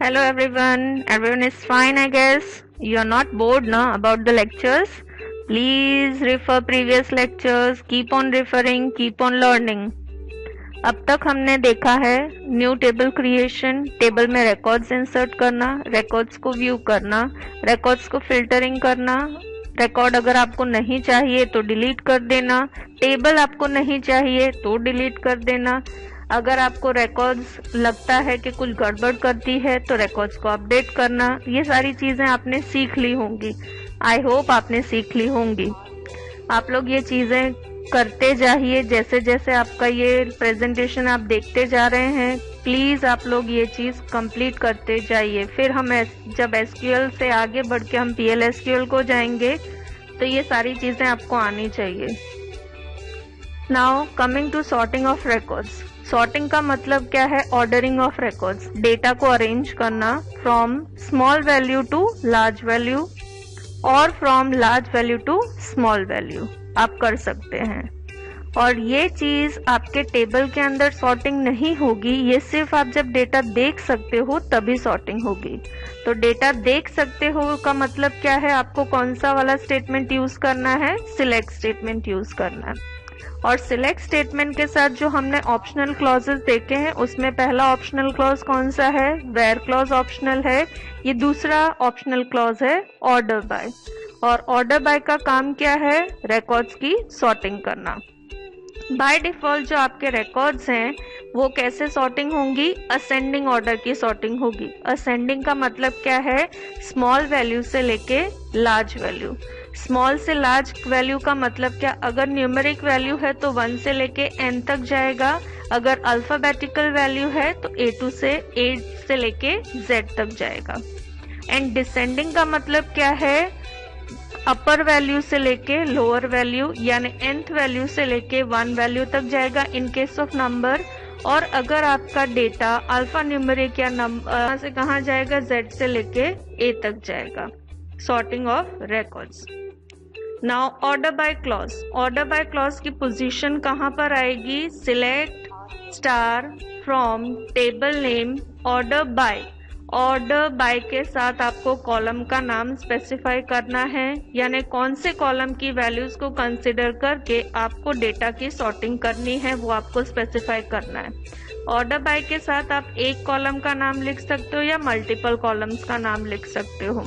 Hello everyone. Everyone is fine, I guess. You're not bored, no, about the lectures? Please refer previous lectures. Keep on referring. Keep on learning. अब तक हमने देखा है new table creation, table में records insert करना, records को view करना, records को फिल्टरिंग करना, रिकॉर्ड अगर आपको नहीं चाहिए तो डिलीट कर देना, टेबल आपको नहीं चाहिए तो डिलीट कर देना, अगर आपको रिकॉर्ड्स लगता है कि कुछ गड़बड़ करती है तो रिकॉर्ड्स को अपडेट करना। ये सारी चीजें आपने सीख ली होंगी। आई होप आपने सीख ली होंगी। आप लोग ये चीजें करते जाइए। जैसे जैसे आपका ये प्रेजेंटेशन आप देखते जा रहे हैं, प्लीज आप लोग ये चीज कंप्लीट करते जाइए। फिर हम जब एसक्यूएल से आगे बढ़ के हम पीएल एसक्यूएल को जाएंगे तो ये सारी चीजें आपको आनी चाहिए। Now coming to sorting of records. Sorting का मतलब क्या है? ऑर्डरिंग ऑफ रिकॉर्ड्स, डेटा को अरेंज करना from small value to large value और from large value to small value आप कर सकते हैं। और ये चीज आपके टेबल के अंदर सॉर्टिंग नहीं होगी, ये सिर्फ आप जब डेटा देख सकते हो तभी सॉर्टिंग होगी। तो डेटा देख सकते हो का मतलब क्या है? आपको कौन सा वाला स्टेटमेंट यूज करना है? सिलेक्ट स्टेटमेंट यूज करना है। और सिलेक्ट स्टेटमेंट के साथ जो हमने ऑप्शनल क्लॉजेस देखे हैं उसमें पहला ऑप्शनल क्लॉज कौन सा है? वेयर क्लॉज ऑप्शनल है। ये दूसरा ऑप्शनल क्लॉज है ऑर्डर बाय। और ऑर्डर बाय का काम क्या है? रिकॉर्ड्स की सॉर्टिंग करना। बाय डिफॉल्ट जो आपके रिकॉर्ड्स हैं वो कैसे सॉर्टिंग होंगी? असेंडिंग ऑर्डर की सॉर्टिंग होगी। असेंडिंग का मतलब क्या है? स्मॉल वैल्यू से लेके लार्ज वैल्यू। स्मॉल से लार्ज वैल्यू का मतलब क्या? अगर न्यूमेरिक वैल्यू है तो 1 से लेके n तक जाएगा, अगर अल्फाबेटिकल वैल्यू है तो A2 से 8 से लेके Z तक जाएगा। एंड डिसेंडिंग का मतलब क्या है? अपर वैल्यू से लेके लोअर वैल्यू यानी nth वैल्यू से लेके 1 वैल्यू तक जाएगा इन केस ऑफ नंबर। और अगर आपका डेटा अल्फा न्यूमेरिक या नंबर से कहाँ जाएगा? Z से लेके A तक जाएगा। Sorting of records. Now order by clause. Order by clause की पोजीशन कहाँ पर आएगी? Select star from table name order by. Order by के साथ आपको कॉलम का नाम स्पेसिफाई करना है, यानी कौन से कॉलम की वैल्यूज को कंसिडर करके आपको डेटा की सॉर्टिंग करनी है वो आपको स्पेसिफाई करना है। ऑर्डर बाय के साथ आप एक कॉलम का नाम लिख सकते हो या मल्टीपल कॉलम्स का नाम लिख सकते हो।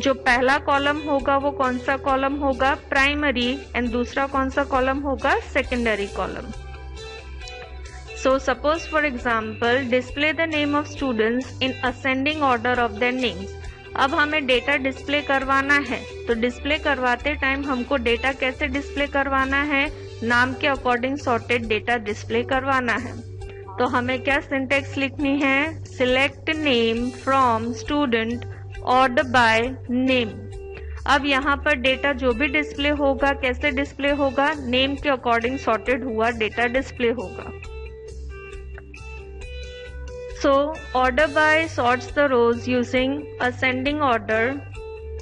जो पहला कॉलम होगा वो कौन सा कॉलम होगा? प्राइमरी। एंड दूसरा कौन सा कॉलम होगा? Secondary column. So suppose for example display the name of students in ascending order of their names. अब हमें डेटा डिस्प्ले करवाना है, तो डिस्प्ले करवाते टाइम हमको डेटा कैसे डिस्प्ले करवाना है? नाम के अकॉर्डिंग सॉर्टेड डेटा डिस्प्ले करवाना है। तो हमें क्या सिंटेक्स लिखनी है? Select name from student order by name. अब यहाँ पर डेटा जो भी डिस्प्ले होगा कैसे डिस्प्ले होगा? नेम के अकॉर्डिंग सॉर्टेड हुआ डेटा डिस्प्ले होगा। So order by sorts the rows using ascending order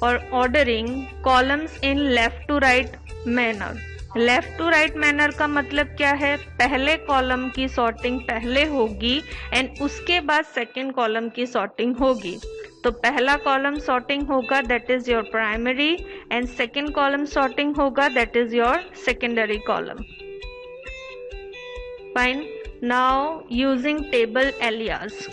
और ordering columns in left to right manner. Left to right manner का मतलब क्या है? पहले कॉलम की सॉर्टिंग पहले होगी एंड उसके बाद सेकेंड कॉलम की सॉर्टिंग होगी। तो पहला कॉलम सॉर्टिंग होगा that is your primary and second column sorting होगा that is your secondary column. Fine. Now using table alias.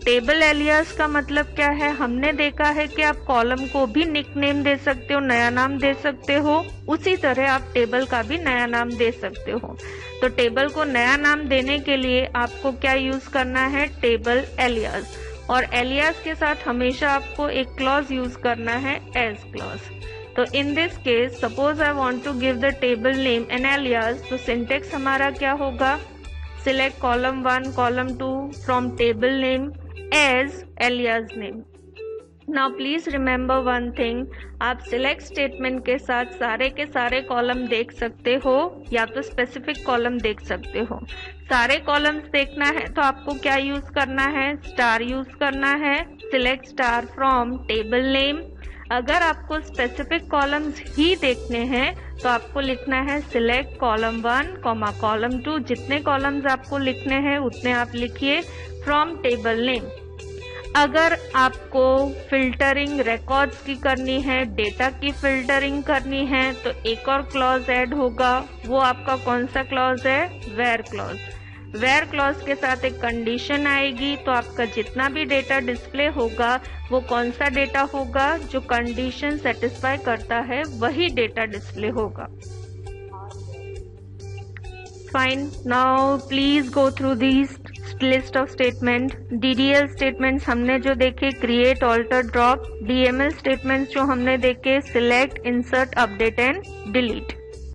Table alias का मतलब क्या है? हमने देखा है कि आप कॉलम को भी निकनेम दे सकते हो, नया नाम दे सकते हो, उसी तरह आप टेबल का भी नया नाम दे सकते हो। तो टेबल को नया नाम देने के लिए आपको क्या यूज करना है? Table alias. और एलियास के साथ हमेशा आपको एक क्लॉज यूज करना है, एज क्लॉज। तो in this case suppose I want to give the table name an alias, तो सिंटेक्स हमारा क्या होगा? Select column 1 column 2 from table name as alias name. Now please remember one thing, आप select statement के साथ सारे के सारे कॉलम देख सकते हो या तो स्पेसिफिक कॉलम देख सकते हो। सारे कॉलम्स देखना है तो आपको क्या यूज करना है? स्टार यूज करना है। Select star from table name. अगर आपको स्पेसिफिक कॉलम्स ही देखने हैं तो आपको लिखना है सिलेक्ट कॉलम 1 कॉलम 2। जितने कॉलम्स आपको लिखने हैं उतने आप लिखिए फ्रॉम टेबल नेम। अगर आपको फिल्टरिंग रिकॉर्ड्स की करनी है, डेटा की फिल्टरिंग करनी है, तो एक और क्लॉज ऐड होगा। वो आपका कौन सा क्लॉज है? Where clause. वेयर क्लॉज के साथ एक कंडीशन आएगी, तो आपका जितना भी डेटा डिस्प्ले होगा वो कौन सा डेटा होगा? जो कंडीशन सेटिस्फाई करता है वही डेटा डिस्प्ले होगा। Fine, now please go through this list of statement. DDL statements हमने जो देखे, create, alter, drop. DML statements जो हमने देखे, select, insert, update and delete.